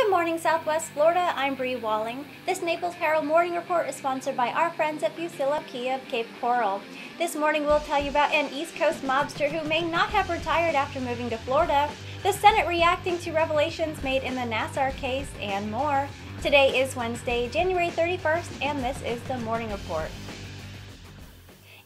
Good morning, Southwest Florida. I'm Bri Walling. This Naples Herald Morning Report is sponsored by our friends at Fucilla Kia of Cape Coral. This morning we'll tell you about an East Coast mobster who may not have retired after moving to Florida, the Senate reacting to revelations made in the Nassar case, and more. Today is Wednesday, January 31st, and this is the Morning Report.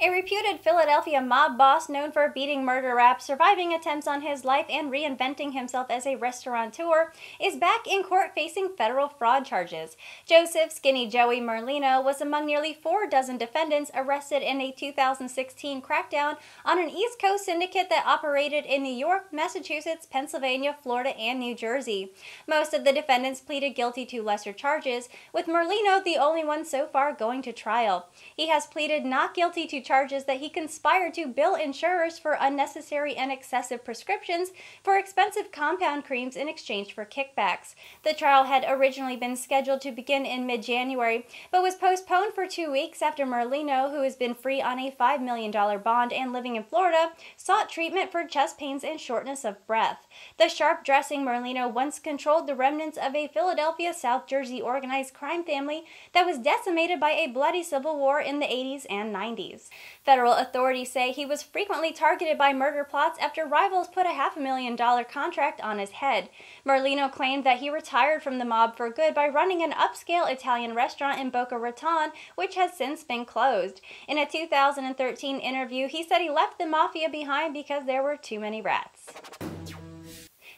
A reputed Philadelphia mob boss known for beating murder rap, surviving attempts on his life, and reinventing himself as a restaurateur is back in court facing federal fraud charges. Joseph "Skinny Joey" Merlino was among nearly 4 dozen defendants arrested in a 2016 crackdown on an East Coast syndicate that operated in New York, Massachusetts, Pennsylvania, Florida, and New Jersey. Most of the defendants pleaded guilty to lesser charges, with Merlino the only one so far going to trial. He has pleaded not guilty to charges that he conspired to bill insurers for unnecessary and excessive prescriptions for expensive compound creams in exchange for kickbacks. The trial had originally been scheduled to begin in mid-January, but was postponed for 2 weeks after Merlino, who has been free on a $5 million bond and living in Florida, sought treatment for chest pains and shortness of breath. The sharp-dressing Merlino once controlled the remnants of a Philadelphia, South Jersey organized crime family that was decimated by a bloody civil war in the 80s and 90s. Federal authorities say he was frequently targeted by murder plots after rivals put a $500,000 contract on his head. Merlino claimed that he retired from the mob for good by running an upscale Italian restaurant in Boca Raton, which has since been closed. In a 2013 interview, he said he left the mafia behind because there were too many rats.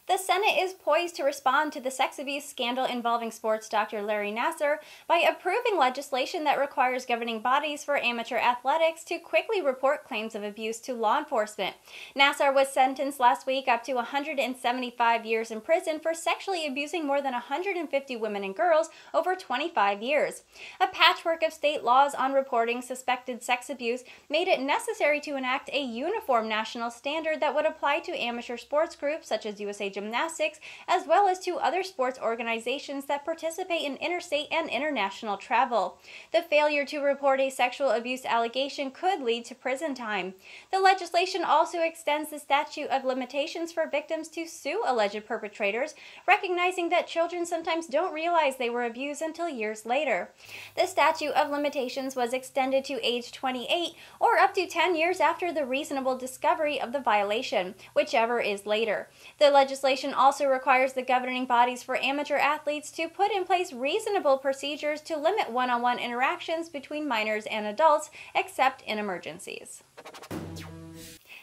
The Senate is poised to respond to the sex abuse scandal involving sports doctor Larry Nassar by approving legislation that requires governing bodies for amateur athletics to quickly report claims of abuse to law enforcement. Nassar was sentenced last week up to 175 years in prison for sexually abusing more than 150 women and girls over 25 years. A patchwork of state laws on reporting suspected sex abuse made it necessary to enact a uniform national standard that would apply to amateur sports groups such as USA Gymnastics, as well as to other sports organizations that participate in interstate and international travel. The failure to report a sexual abuse allegation could lead to prison time. The legislation also extends the statute of limitations for victims to sue alleged perpetrators, recognizing that children sometimes don't realize they were abused until years later. The statute of limitations was extended to age 28 or up to 10 years after the reasonable discovery of the violation, whichever is later. The legislation also requires the governing bodies for amateur athletes to put in place reasonable procedures to limit one-on-one interactions between minors and adults, except in emergencies.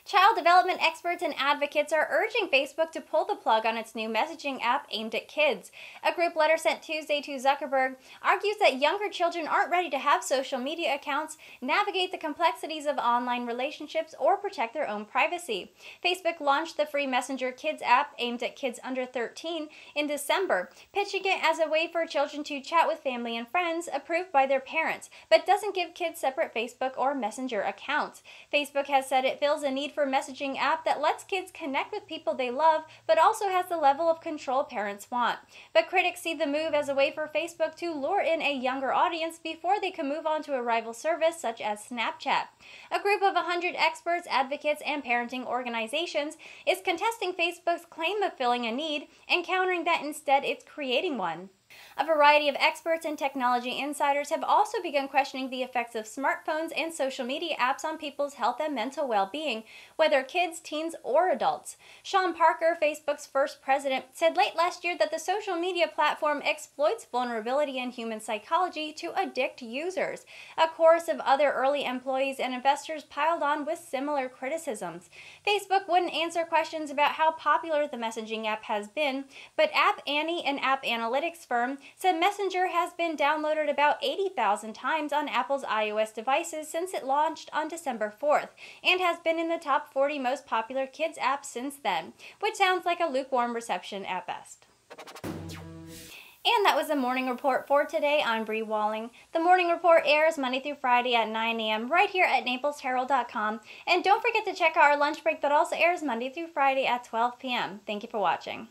Child development experts and advocates are urging Facebook to pull the plug on its new messaging app aimed at kids. A group letter sent Tuesday to Zuckerberg argues that younger children aren't ready to have social media accounts, navigate the complexities of online relationships, or protect their own privacy. Facebook launched the free Messenger Kids app aimed at kids under 13 in December, pitching it as a way for children to chat with family and friends approved by their parents, but doesn't give kids separate Facebook or Messenger accounts. Facebook has said it feels a need for messaging app that lets kids connect with people they love, but also has the level of control parents want. But critics see the move as a way for Facebook to lure in a younger audience before they can move on to a rival service such as Snapchat. A group of 100 experts, advocates, and parenting organizations is contesting Facebook's claim of filling a need and countering that instead it's creating one. A variety of experts and technology insiders have also begun questioning the effects of smartphones and social media apps on people's health and mental well-being, whether kids, teens, or adults. Sean Parker, Facebook's first president, said late last year that the social media platform exploits vulnerability in human psychology to addict users. A chorus of other early employees and investors piled on with similar criticisms. Facebook wouldn't answer questions about how popular the messaging app has been, but App Annie, an app analytics firm, said Messenger has been downloaded about 80,000 times on Apple's iOS devices since it launched on December 4th, and has been in the top 40 most popular kids apps since then, which sounds like a lukewarm reception at best. And that was the Morning Report for today. I'm Bri Walling. The Morning Report airs Monday through Friday at 9 a.m. right here at NaplesHerald.com. And don't forget to check out our lunch break that also airs Monday through Friday at 12 p.m. Thank you for watching.